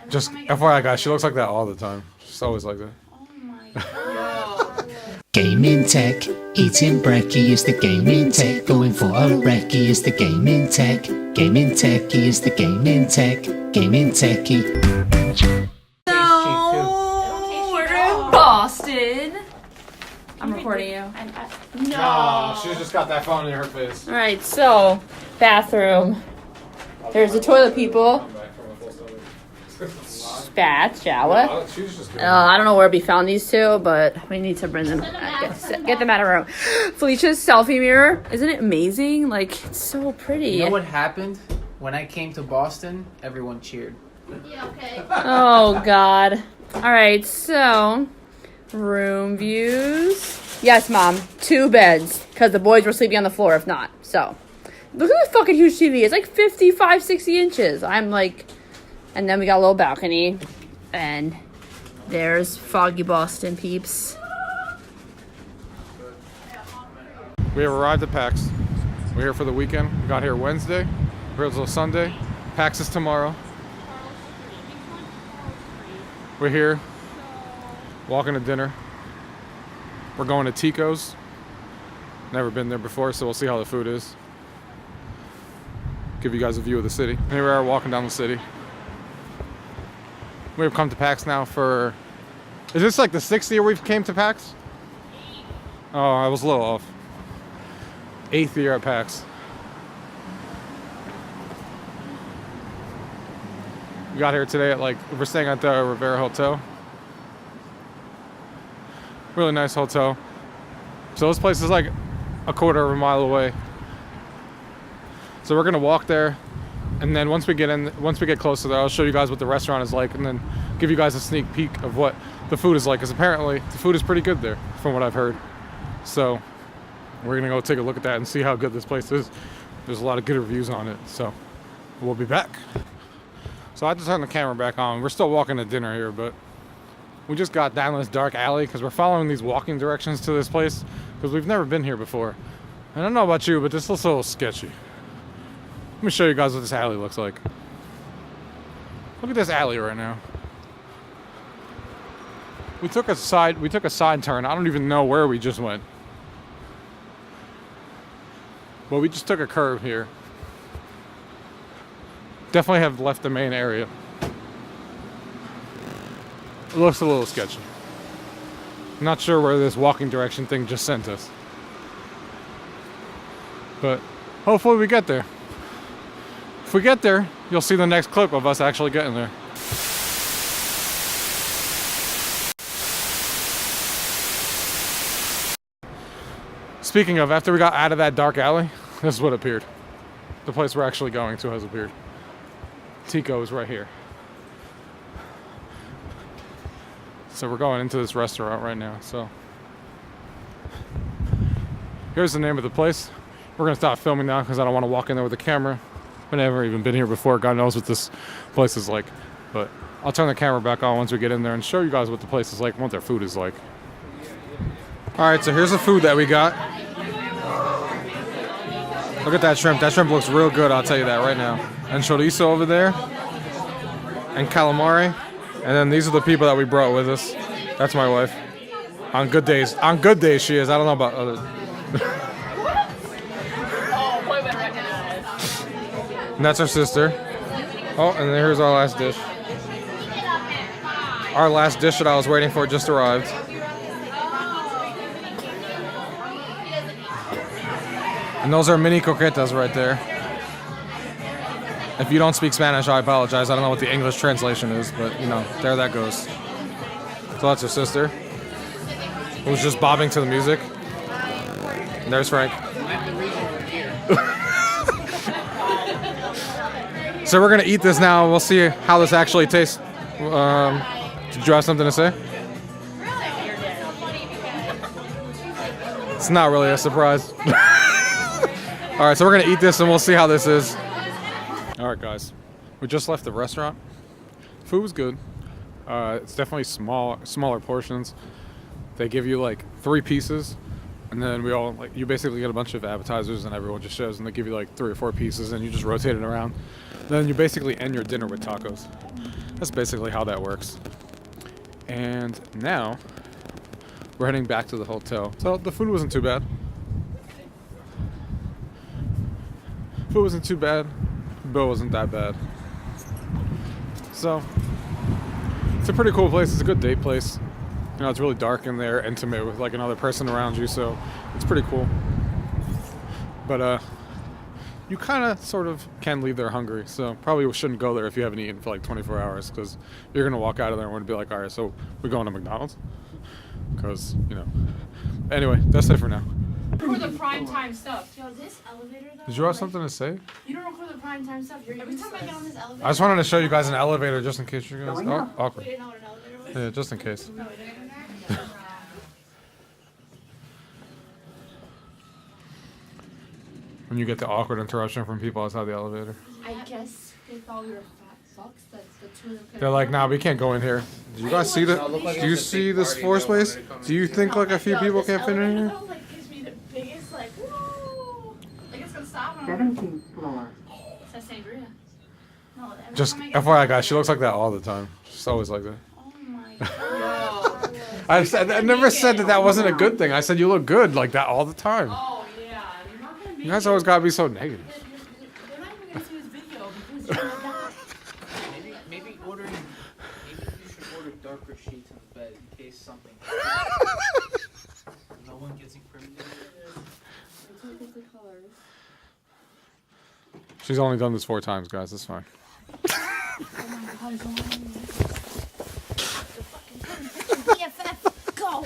Just FYI, guys, she looks like that all the time. She's always like that. Oh my god. Gaming tech, eating brekkie is the gaming tech. Going for a recce is the gaming tech. Gaming techie is the gaming tech. Gaming techie. So, we're in Boston. I'm recording you. No, she's just got that phone in her face. Alright, so, bathroom. There's the toilet, people. Bath, shower. I don't know where we found these two, but we need to bring them, get them out of our room. Felicia's selfie mirror. Isn't it amazing? Like, it's so pretty. You know what happened? When I came to Boston, everyone cheered. Yeah, okay. Oh, God. Alright, so, room views. Yes, Mom. 2 beds, because the boys were sleeping on the floor if not. So, look at this fucking huge TV. It's like 55, 60 inches. I'm like... And then we got a little balcony. And there's foggy Boston, peeps. We have arrived at Pax. We're here for the weekend. We got here Wednesday. We're here until Sunday. Pax is tomorrow. We're here. Walking to dinner. We're going to Tico's. Never been there before, so we'll see how the food is. Give you guys a view of the city. Here we are walking down the city. We've come to Pax now for... Is this like the 6th year we've came to Pax? Oh, I was a little off. 8th year at Pax. We got here today at we're staying at the Rivera Hotel. Really nice hotel. So this place is like a quarter of a mile away. So we're gonna walk there. And then once we get closer there, I'll show you guys what the restaurant is like and then give you guys a sneak peek of what the food is like. Because apparently the food is pretty good there, from what I've heard. So we're gonna go take a look at that and see how good this place is. There's a lot of good reviews on it, so we'll be back. So I had to turn the camera back on. We're still walking to dinner here, but we just got down this dark alley because we're following these walking directions to this place because we've never been here before. I don't know about you, but this looks a little sketchy. Let me show you guys what this alley looks like. Look at this alley right now. We took a side turn. I don't even know where we just went. But we just took a curve here. Definitely have left the main area. It looks a little sketchy. I'm not sure where this walking direction thing just sent us. But hopefully we get there. If we get there, you'll see the next clip of us actually getting there. Speaking of, after we got out of that dark alley, this is what appeared. The place we're actually going to has appeared. Tico is right here. So we're going into this restaurant right now. So here's the name of the place. We're gonna stop filming now because I don't want to walk in there with a camera. I've never even been here before. God knows what this place is like. But I'll turn the camera back on once we get in there and show you guys what the place is like and what their food is like. Alright, so here's the food that we got. Look at that shrimp. That shrimp looks real good, I'll tell you that right now. And chorizo over there. And calamari. And then these are the people that we brought with us. That's my wife. On good days. On good days she is. I don't know about others. And that's our sister. Oh, and here's our last dish. Our last dish that I was waiting for just arrived. And those are mini croquetas right there. If you don't speak Spanish, I apologize. I don't know what the English translation is, but you know, there that goes. So that's her sister, who's just bobbing to the music. And there's Frank. So we're gonna eat this now. We'll see how this actually tastes. Did you have something to say? It's not really a surprise. All right, so we're gonna eat this and we'll see how this is. All right, guys, we just left the restaurant. Food was good. It's definitely smaller portions. They give you like 3 pieces, and then you basically get a bunch of appetizers, and everyone just shows, and they give you like 3 or 4 pieces, and you just rotate it around. Then you basically end your dinner with tacos. That's basically how that works. And now we're heading back to the hotel. So the food wasn't too bad. Food wasn't too bad. The bill wasn't that bad. So it's a pretty cool place. It's a good date place. You know, it's really dark in there, intimate with like another person around you, so it's pretty cool. But you kind of sort of can leave there hungry, so probably shouldn't go there if you haven't eaten for like 24 hours, because you're gonna walk out of there and want to be like, all right, so we're going to McDonald's, because you know. Anyway, that's it for now. Record the prime time stuff. Yo, this elevator though. Did you have something to say? You don't record the prime time stuff. Every time I get on this elevator. I just wanted to show you guys an elevator just in case you guys. Oh, awkward. We didn't know what an elevator was. Yeah, just in case. No, we didn't. When you get the awkward interruption from people outside the elevator. I guess they thought we were fat fucks. That's the two of them. They're like, nah, we can't go in here. Do you guys see the? Do you see this floor space? Do you think like a few people can't fit in here? Like gives me the biggest like whoa. Like it's gonna stop. 17th floor. It's sangria. No, every Just time I get- FYI, guys, she looks like that all the time. She's always like that. Oh my god. I never said that that wasn't a good thing. I said you look good like that all the time. Oh yeah. You're not gonna make You guys it. always gotta be so negative. They're not even gonna see this video because you're not. Maybe ordering. Maybe you should order darker sheets on the bed in case something. No one gets incriminated. She's only done this 4 times, guys. That's fine. Go.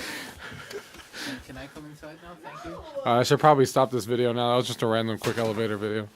Can I come inside now? Thank you. I should probably stop this video now. That was just a random quick elevator video.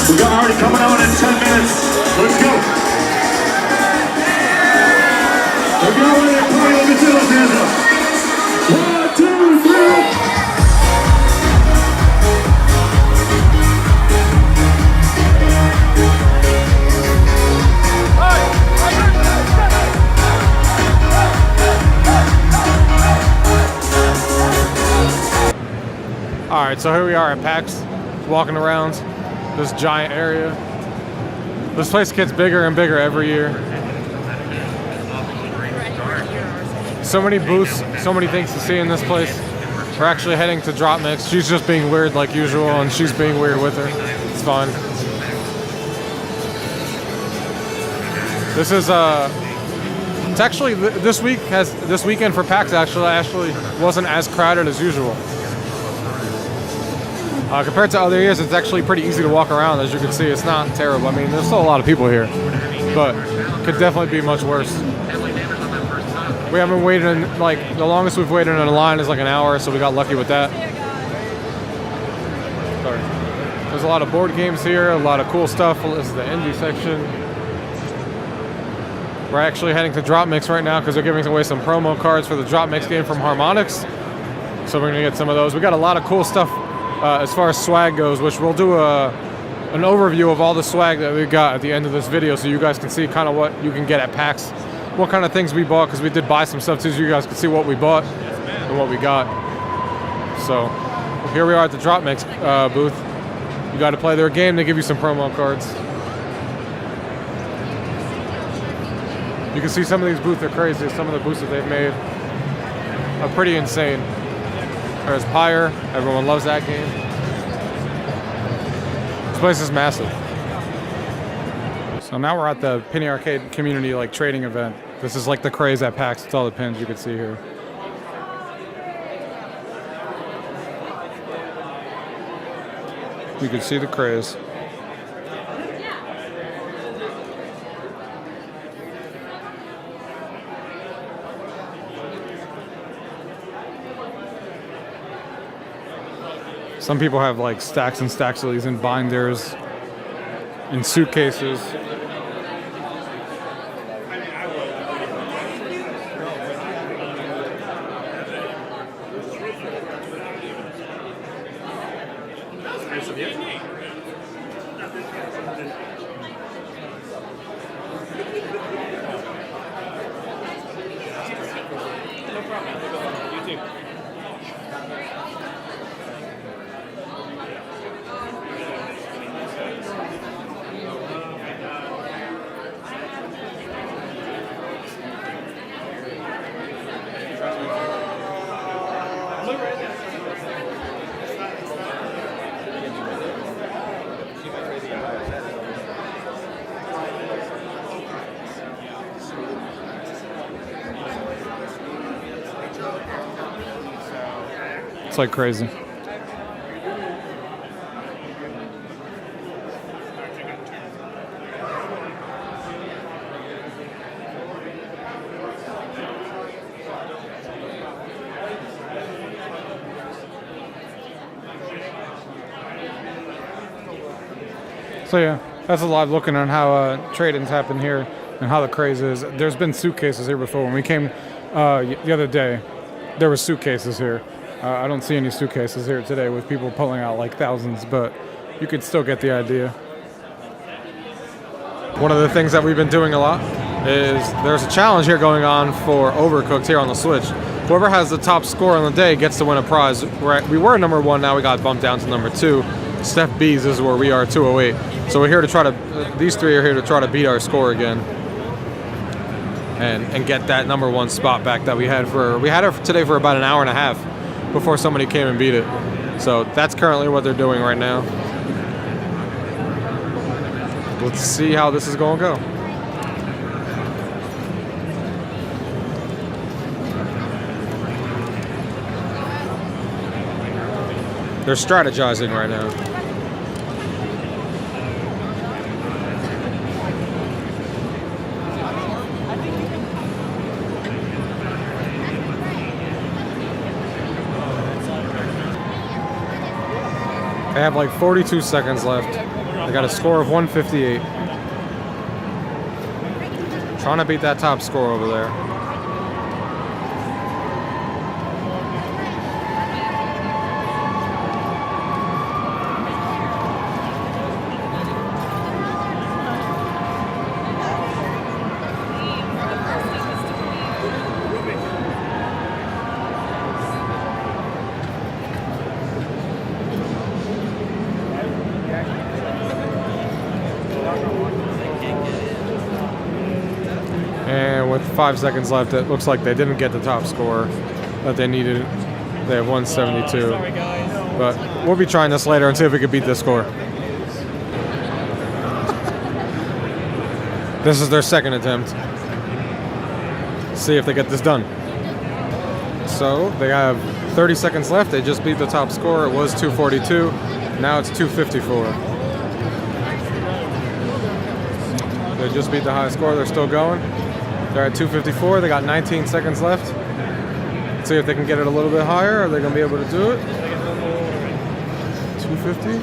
We got already coming on in 10 minutes. Let's go. We're going to party. Let me see those hands up. 1, 2, 3. Alright, so here we are at PAX, walking around this giant area. This place gets bigger and bigger every year. So many booths, so many things to see in this place. We're actually heading to Drop Mix. She's just being weird like usual, and she's being weird with her. It's fun. This is it's actually this weekend for PAX actually wasn't as crowded as usual. Compared to other years, it's actually pretty easy to walk around. As you can see, it's not terrible. I mean, there's still a lot of people here, but it could definitely be much worse. We haven't waited like, the longest we've waited in a line is like an hour, so we got lucky with that. Sorry. There's a lot of board games here, a lot of cool stuff. This is the indie section. We're actually heading to Drop Mix right now because they're giving away some promo cards for the Drop Mix game from Harmonix. So we're gonna get some of those. We got a lot of cool stuff as far as swag goes, which we'll do an overview of all the swag that we got at the end of this video, so you guys can see kind of what you can get at PAX, what kind of things we bought, because we did buy some stuff too, so you guys can see what we bought and what we got. So here we are at the Drop Mix booth. You got to play their game. They give you some promo cards. You can see some of these booths are crazy. Some of the booths that they've made are pretty insane. There's Pyre. Everyone loves that game. This place is massive. So now we're at the Penny Arcade community like trading event. This is like the craze at PAX. It's all the pins you can see here. You can see the craze. Some people have like stacks and stacks of these in binders, in suitcases. It's like crazy. So yeah, that's a live looking on how trading's happened here and how the craze is. There's been suitcases here before. When we came the other day, there were suitcases here. I don't see any suitcases here today with people pulling out like thousands, but you could still get the idea. One of the things that we've been doing a lot is there's a challenge here going on for Overcooked here on the Switch. Whoever has the top score on the day gets to win a prize. We were number 1, now we got bumped down to number 2. Steph B's is where we are, 208. So we're here to try to, these 3 are here to try to beat our score again. And get that number 1 spot back that we had it today for about an hour and a half before somebody came and beat it. So that's currently what they're doing right now. Let's see how this is going to go. They're strategizing right now. They have like 42 seconds left. They got a score of 158. Trying to beat that top score over there. And with 5 seconds left, it looks like they didn't get the top score that they needed. They have 172. But we'll be trying this later and see if we can beat this score. This is their second attempt. See if they get this done. So they have 30 seconds left. They just beat the top score. It was 242. Now it's 254. They just beat the high score. They're still going. They're at 254. They got 19 seconds left. Let's see if they can get it a little bit higher. Are they going to be able to do it? 250.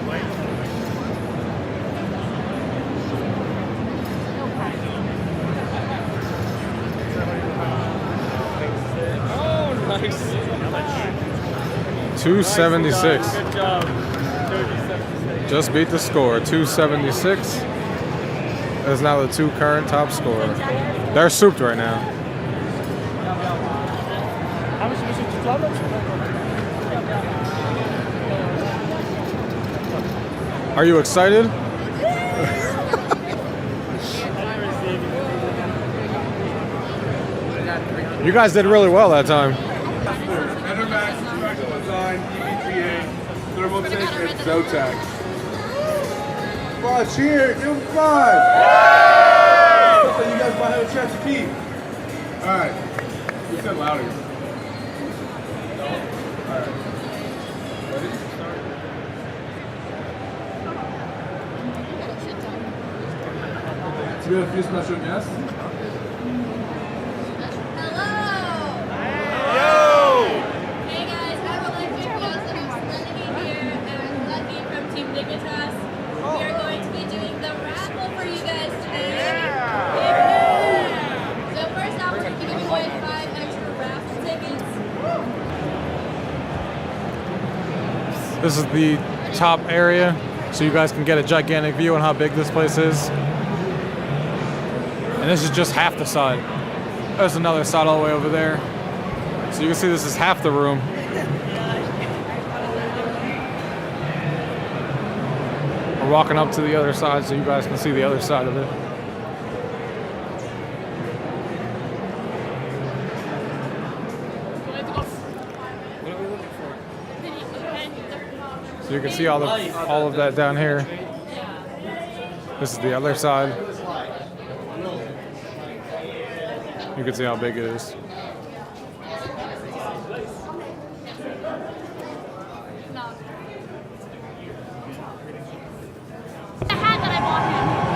Oh, nice. 276. Good job. Just beat the score. 276 is now the 2 current top scorer. They're souped right now. Are you excited? You guys did really well that time. Enermax, Design, EVGA, Thermaltake, and Zotac. Come on, cheer! Give them 5! So you guys might have a chance to keep. Alright. You said louder. Alright. Ready? Do we have a few special guests? This is the top area, so you guys can get a gigantic view on how big this place is. And this is just half the side. There's another side all the way over there. So you can see this is half the room. We're walking up to the other side so you guys can see the other side of it. So you can see all of that down here. This is the other side. You can see how big it is.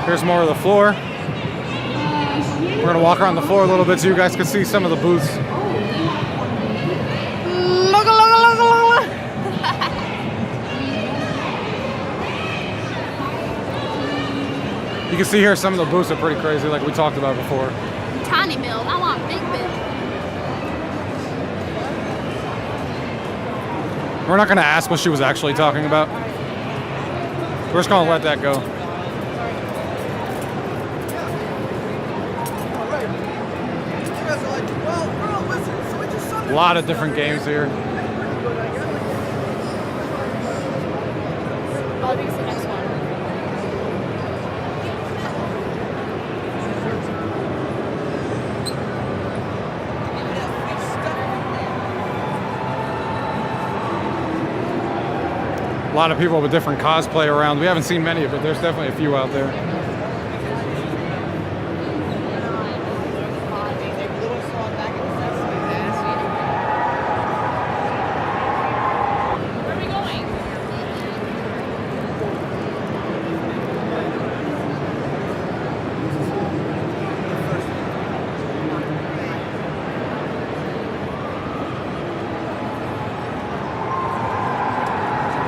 Here's more of the floor. We're gonna walk around the floor a little bit so you guys can see some of the booths. You can see here some of the booths are pretty crazy, like we talked about before. Tiny build. I want big build. We're not gonna ask what she was actually talking about. We're just gonna let that go. A lot of different games here. Oh, I think it's the next one. A lot of people with different cosplay around. We haven't seen many of it. There's definitely a few out there. Where are we going?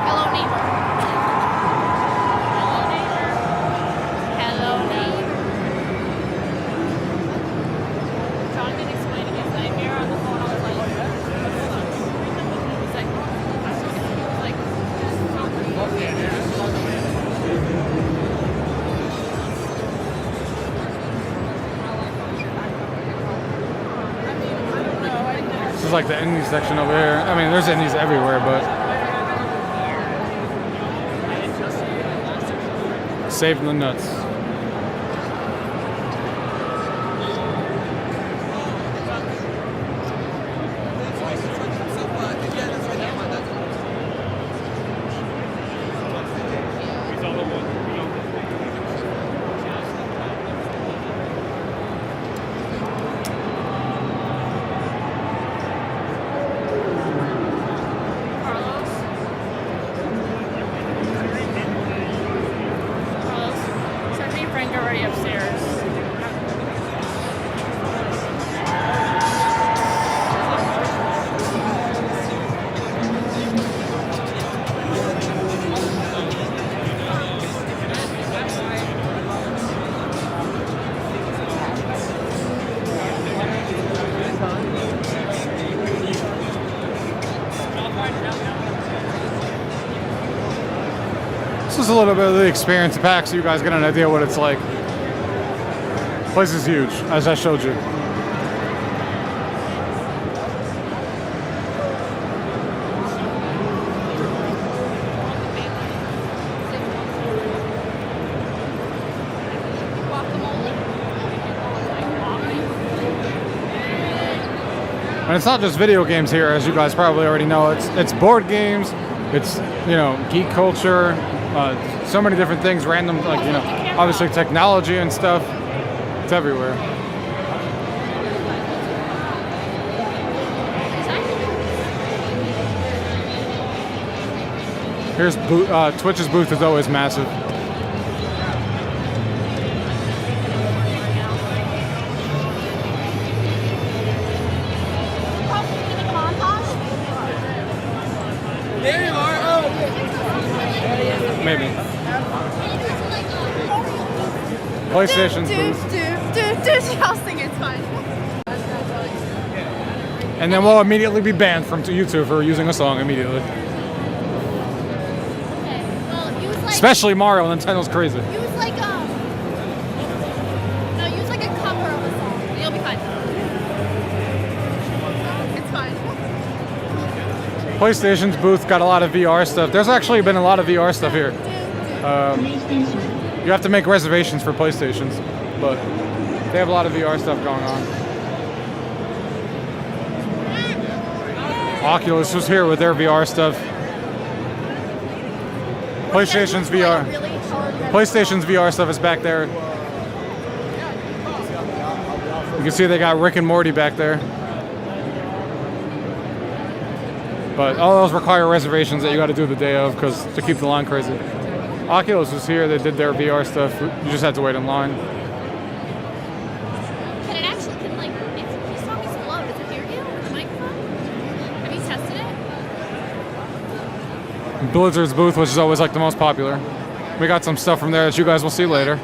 Hello, neighbor. Hello, neighbor. Hello, neighbor. Jonathan explaining his nightmare on the phone. I was like, This is like the indie section over here. I mean, there's indies everywhere, but saving the nuts. Carlos, send me a friend already upstairs. This is a little bit of the experience of PAX so you guys get an idea what it's like. Place is huge, as I showed you. And it's not just video games here, as you guys probably already know. It's board games, it's, you know, geek culture, so many different things, random, like, you know, obviously technology and stuff. It's everywhere. Here's Twitch's booth is always massive. Maybe. PlayStation's booth. I'll sing it's fine. And then we'll immediately be banned from YouTube for using a song immediately. Okay. Well, use like Especially Mario, Nintendo's crazy. use like no, use like a cover of a song. You'll be fine. It's fine. PlayStation's booth got a lot of VR stuff. There's actually been a lot of VR stuff here. You have to make reservations for PlayStations, but they have a lot of VR stuff going on. Oculus was here with their VR stuff. PlayStation's VR stuff is back there. You can see they got Rick and Morty back there. But all those require reservations that you got to do the day of because to keep the line crazy. Oculus was here, they did their VR stuff. You just had to wait in line. Can it actually, if the song is low, does it hear you with the microphone? Have you tested it? Blizzard's booth, which is always like the most popular. We got some stuff from there that you guys will see later.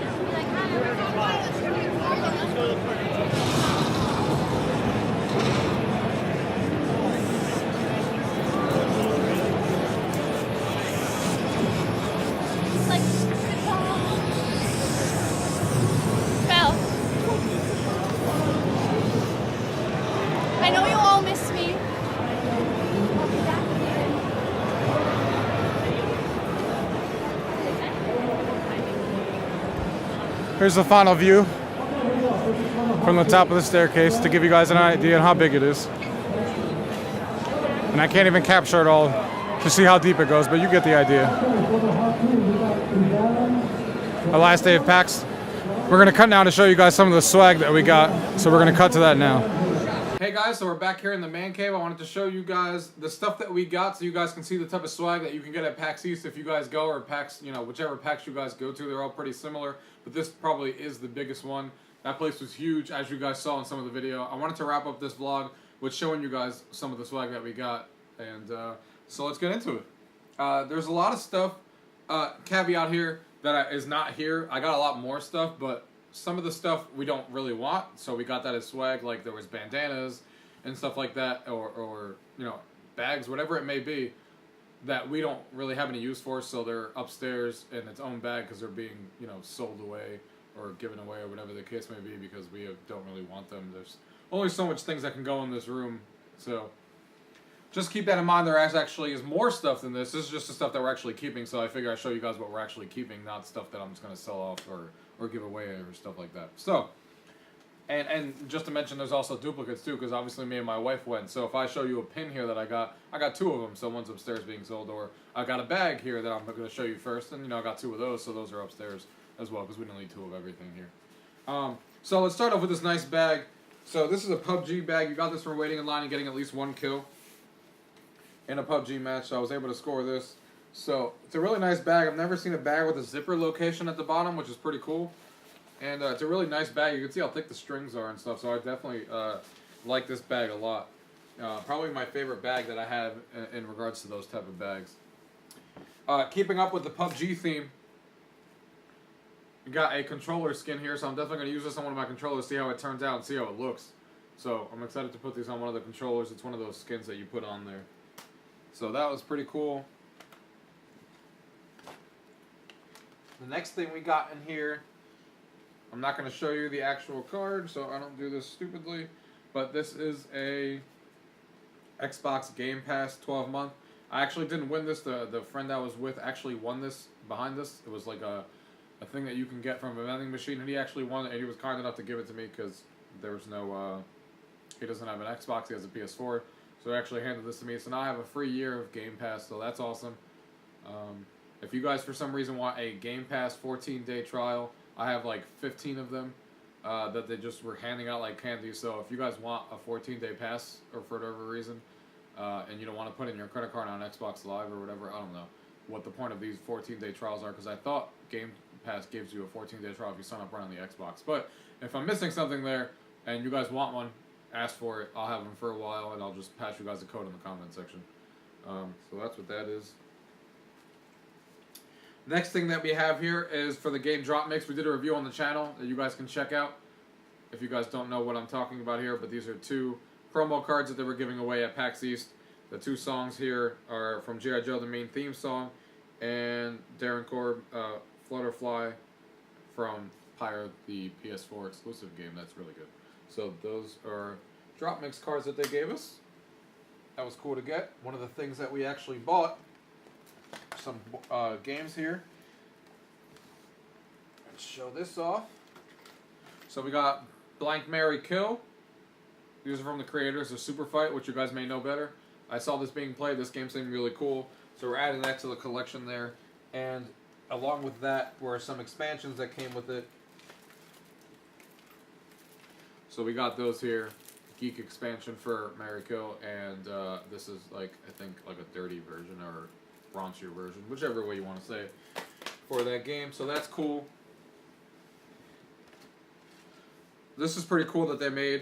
Belle. I know you all miss me. Here's the final view from the top of the staircase to give you guys an idea on how big it is. And I can't even capture it all to see how deep it goes, but you get the idea. Our last day of PAX. We're gonna cut now to show you guys some of the swag that we got. So we're gonna cut to that now. Hey guys, so we're back here in the man cave. I wanted to show you guys the stuff that we got so you guys can see the type of swag that you can get at PAX East if you guys go, or PAX, whichever PAX you guys go to. They're all pretty similar, but this probably is the biggest one. That place was huge, as you guys saw in some of the video. I wanted to wrap up this vlog with showing you guys some of the swag that we got, and so let's get into it. There's a lot of stuff, caveat here, that is not here. I got a lot more stuff, but some of the stuff we don't really want, so we got that as swag. Like there was bandanas and stuff like that, or bags, whatever it may be, that we don't really have any use for, so they're upstairs in its own bag because they're being sold away or given away or whatever the case may be, because we don't really want them. There's only so much things that can go in this room, so just keep that in mind. There actually is more stuff than this. This is just the stuff that we're actually keeping, so I figure I'd show you guys what we're actually keeping, not stuff that I'm just going to sell off or give away or stuff like that. So, and just to mention, there's also duplicates too, because obviously me and my wife went. So if I show you a pin here that I got two of them. So one's upstairs being sold, or I got a bag here that I'm going to show you first, and I got two of those, so those are upstairs as well, because we don't need two of everything here. So let's start off with this nice bag. So this is a PUBG bag. You got this from waiting in line and getting at least one kill in a PUBG match, so I was able to score this. So it's a really nice bag. I've never seen a bag with a zipper location at the bottom, which is pretty cool. And it's a really nice bag. You can see how thick the strings are and stuff, so I definitely like this bag a lot. Probably my favorite bag that I have in regards to those type of bags. Keeping up with the PUBG theme, we got a controller skin here, so I'm definitely going to use this on one of my controllers, see how it turns out, and see how it looks. So I'm excited to put these on one of the controllers. It's one of those skins that you put on there. So that was pretty cool. The next thing we got in here, I'm not going to show you the actual card, so I don't do this stupidly, but this is a Xbox Game Pass 12-month. I actually didn't win this. The friend I was with actually won this behind this. It was like a thing that you can get from a vending machine, and he actually won it, and he was kind enough to give it to me because there was no, he doesn't have an Xbox, he has a PS4, so he actually handed this to me. So now I have a free year of Game Pass, so that's awesome. If you guys for some reason want a Game Pass 14-day trial, I have like 15 of them that they just were handing out like candy. So if you guys want a 14-day pass, or for whatever reason, and you don't want to put in your credit card on Xbox Live or whatever, I don't know what the point of these 14-day trials are, because I thought Game Pass gives you a 14-day trial if you sign up right on the Xbox. But if I'm missing something there and you guys want one, ask for it. I'll have them for a while, and I'll just pass you guys a code in the comment section. So that's what that is. Next thing that we have here is for the game Drop Mix. We did a review on the channel that you guys can check out if you guys don't know what I'm talking about here, but these are two promo cards that they were giving away at PAX East. The two songs here are from G.I. Joe, the main theme song, and Darren Korb, Flutterfly from Pyre, the PS4 exclusive game. That's really good. So those are Drop Mix cards that they gave us. that was cool to get. One of the things that we actually bought, some games here. Let's show this off. So we got Blank Mary Kill. These are from the creators of Super Fight, which you guys may know better. I saw this being played. This game seemed really cool. So we're adding that to the collection there. And along with that were some expansions that came with it. So we got those here. Geek expansion for Mary Kill. And this is like, I think, like a dirty version or raunchier version. Whichever way you want to say it. For that game. So that's cool. This is pretty cool that they made.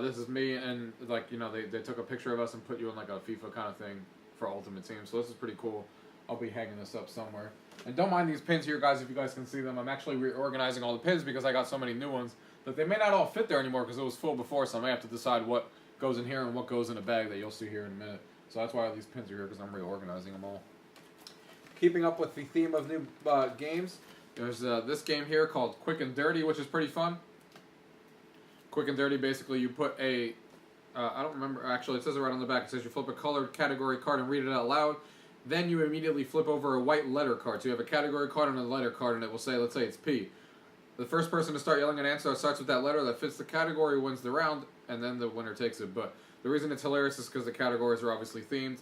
This is me, and like, you know, they took a picture of us and put you in like a FIFA kind of thing for Ultimate Team. So this is pretty cool. I'll be hanging this up somewhere. And don't mind these pins here, guys, if you guys can see them. I'm actually reorganizing all the pins because I got so many new ones that they may not all fit there anymore because it was full before. So I may have to decide what goes in here and what goes in a bag that you'll see here in a minute. So that's why all these pins are here, because I'm reorganizing them all. Keeping up with the theme of new games, there's this game here called Quick and Dirty, which is pretty fun. Quick and Dirty, basically you put a, I don't remember, actually it says it right on the back. It says you flip a colored category card and read it out loud. Then you immediately flip over a white letter card. So you have a category card and a letter card, and it will say, let's say it's P. The first person to start yelling an answer that starts with that letter that fits the category wins the round, and then the winner takes it. But the reason it's hilarious is because the categories are obviously themed.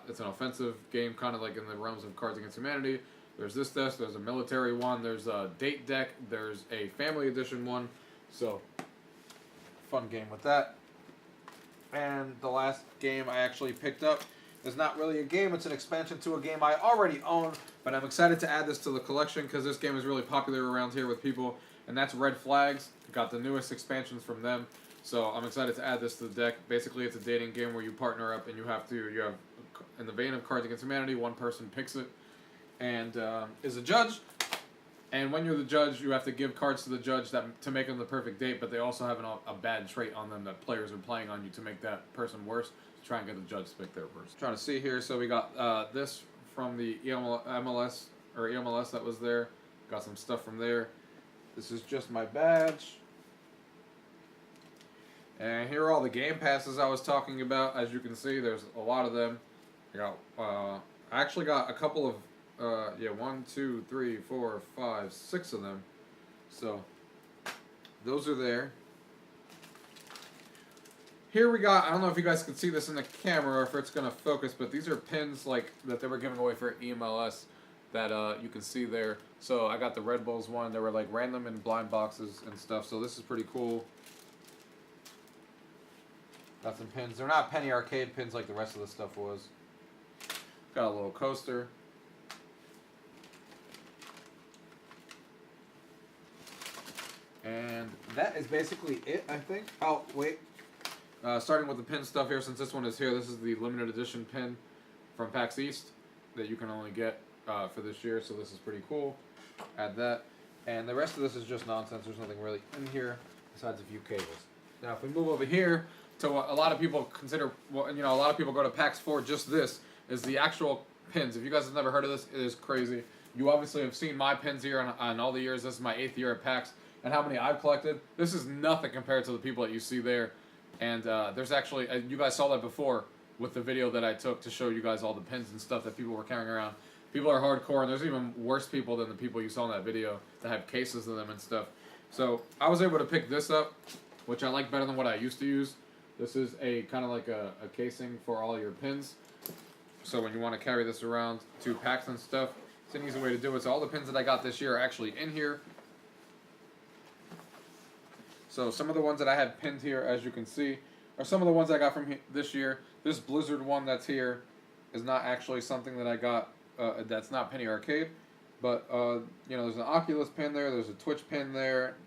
It's an offensive game, kind of like in the realms of Cards Against Humanity. There's this deck, there's a military one, there's a date deck, there's a family edition one. So, fun game with that. And the last game I actually picked up is not really a game, it's an expansion to a game I already own, but I'm excited to add this to the collection because this game is really popular around here with people, and that's Red Flags. Got the newest expansions from them, so I'm excited to add this to the deck. Basically, it's a dating game where you partner up and you have, in the vein of Cards Against Humanity, one person picks it and is a judge. And when you're the judge, you have to give cards to the judge to make them the perfect date, but they also have a bad trait on them that players are playing on you to make that person worse, to try and get the judge to pick their person. Trying to see here, so we got this from the MLS that was there. Got some stuff from there. This is just my badge. And here are all the game passes I was talking about. As you can see, there's a lot of them. I actually got a couple of 1, 2, 3, 4, 5, 6 of them. So those are there. Here we got, I don't know if you guys can see this in the camera or if it's gonna focus, but these are pins like that they were giving away for EMLS that you can see there. So I got the Red Bulls one. They were like random in blind boxes and stuff. So this is pretty cool. Got some pins. They're not Penny Arcade pins like the rest of the stuff was. Got a little coaster. And that is basically it, I think. Oh, wait. Starting with the pin stuff here, since this one is here, this is the limited edition pin from Pax East that you can only get for this year, so this is pretty cool. Add that. And the rest of this is just nonsense. There's nothing really in here besides a few cables. Now, if we move over here to what a lot of people consider, well, you know, a lot of people go to PAX for just this, is the actual pins. If you guys have never heard of this, it is crazy. You obviously have seen my pins here on all the years. This is my 8th year at PAX. And how many I've collected. This is nothing compared to the people that you see there. And there's actually, you guys saw that before with the video that I took to show you guys all the pins and stuff that people were carrying around. People are hardcore, and there's even worse people than the people you saw in that video that have cases of them and stuff. So I was able to pick this up, which I like better than what I used to use. This is a kind of like a casing for all your pins. So when you want to carry this around to PAX and stuff, it's an easy way to do it. So all the pins that I got this year are actually in here. So some of the ones that I have pinned here, as you can see, are some of the ones I got from this year. This Blizzard one that's here is not actually something that I got, that's not Penny Arcade. But, you know, there's an Oculus pin there, there's a Twitch pin there.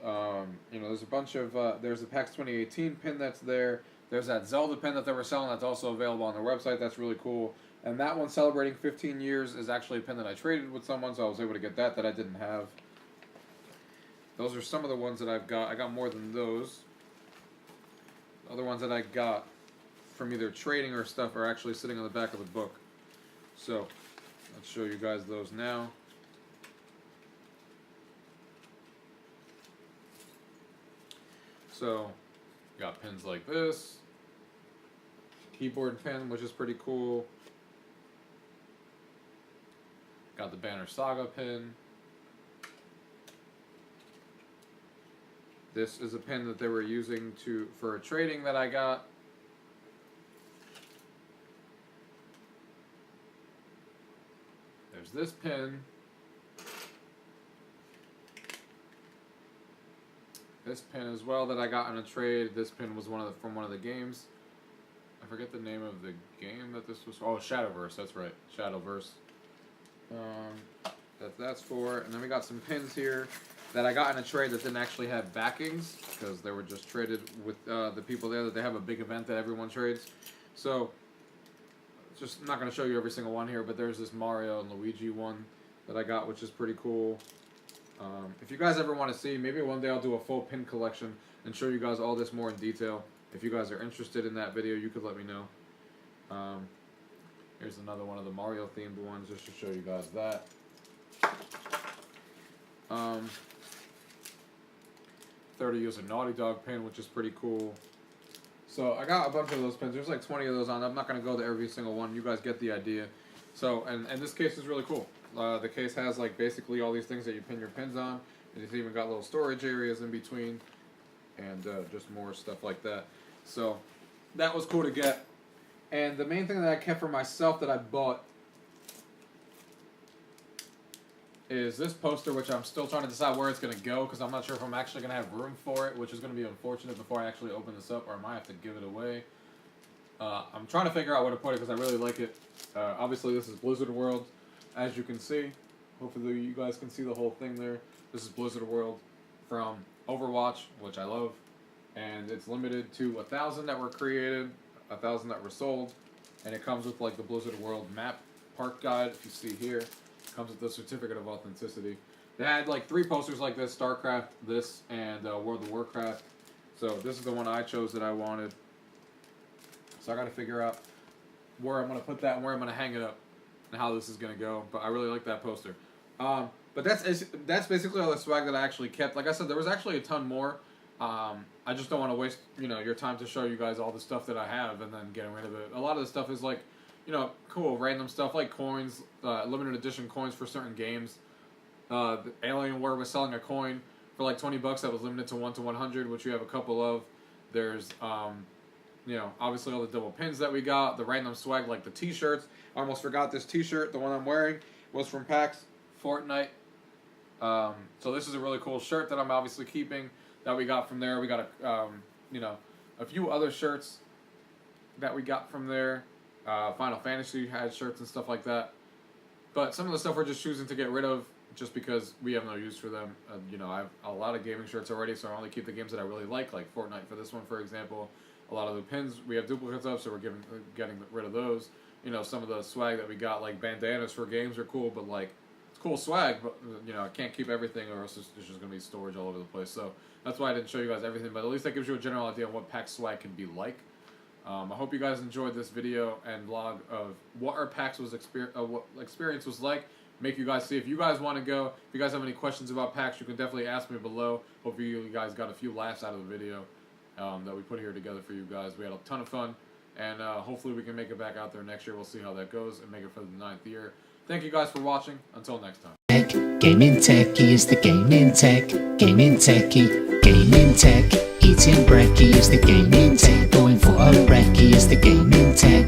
You know, there's a bunch of, there's a PAX 2018 pin that's there. There's that Zelda pin that they were selling that's also available on their website. That's really cool. And that one, celebrating 15 years, is actually a pin that I traded with someone, so I was able to get that I didn't have. Those are some of the ones that I've got. I got more than those. The other ones that I got from either trading or stuff are actually sitting on the back of the book. So, let's show you guys those now. So, Got pins like this. Keyboard pin, which is pretty cool. Got the Banner Saga pin. This is a pin that they were using for a trading that I got. There's this pin. This pin as well that I got in a trade. This pin was from one of the games. I forget the name of the game that this was. Oh, Shadowverse. That's right, Shadowverse. That's for. And then we got some pins here that I got in a trade that didn't actually have backings because they were just traded with the people there. That they have a big event that everyone trades. So, just I'm not gonna show you every single one here, but there's this Mario and Luigi one that I got, which is pretty cool. If you guys ever want to see, maybe one day I'll do a full pin collection and show you guys all this more in detail. If you guys are interested in that video, you could let me know. Here's another one of the Mario themed ones just to show you guys that. 30 user Naughty Dog pin, which is pretty cool. So I got a bunch of those pins. There's like 20 of those on. I'm not going to go to every single one. You guys get the idea. So, and this case is really cool. The case has like basically all these things that you pin your pins on. And it's even got little storage areas in between. And just more stuff like that. So that was cool to get. And the main thing that I kept for myself that I bought is this poster, which I'm still trying to decide where it's going to go, because I'm not sure if I'm actually going to have room for it, which is going to be unfortunate before I actually open this up, or I might have to give it away. I'm trying to figure out where to put it, because I really like it. Obviously, this is Blizzard World, as you can see. Hopefully, you guys can see the whole thing there. This is Blizzard World from Overwatch, which I love. And it's limited to 1,000 that were created, 1,000 that were sold. And it comes with, like, the Blizzard World map park guide, if you see here. Comes with the certificate of authenticity. They had like 3 posters like this: StarCraft, this, and World of Warcraft. So this is the one I chose that I wanted. So I got to figure out where I'm gonna put that and where I'm gonna hang it up, and how this is gonna go. But I really like that poster. But that's basically all the swag that I actually kept. Like I said, there was actually a ton more. I just don't want to waste your time to show you guys all the stuff that I have and then getting rid of it. A lot of the stuff is like, cool, random stuff like coins, limited edition coins for certain games. The Alienware was selling a coin for like $20 that was limited to 1 to 100, which you have a couple of. There's, obviously all the double pins that we got, the random swag like the t-shirts. I almost forgot this t-shirt, the one I'm wearing, was from PAX Fortnite. So this is a really cool shirt that I'm obviously keeping that we got from there. We got a few other shirts that we got from there. Final Fantasy had shirts and stuff like that. But some of the stuff we're just choosing to get rid of just because we have no use for them. I have a lot of gaming shirts already, so I only keep the games that I really like Fortnite for this one, for example. A lot of the pins we have duplicates of, so we're getting rid of those. Some of the swag that we got, like bandanas for games, are cool, but like it's cool swag, but I can't keep everything, or else it's just gonna be storage all over the place. So that's why I didn't show you guys everything, but at least that gives you a general idea of what PAX swag can be like. I hope you guys enjoyed this video and vlog of what our PAX what experience was like. Make you guys see. If you guys want to go, if you guys have any questions about PAX, you can definitely ask me below. Hopefully you guys got a few laughs out of the video that we put here together for you guys. We had a ton of fun, and hopefully we can make it back out there next year. We'll see how that goes and make it for the 9th year. Thank you guys for watching. Until next time. UrGamingTechie is the gaming tech. UrGamingTechie, gaming tech. Eating brekkie is the gaming tech. Going for a recce is the gaming tech.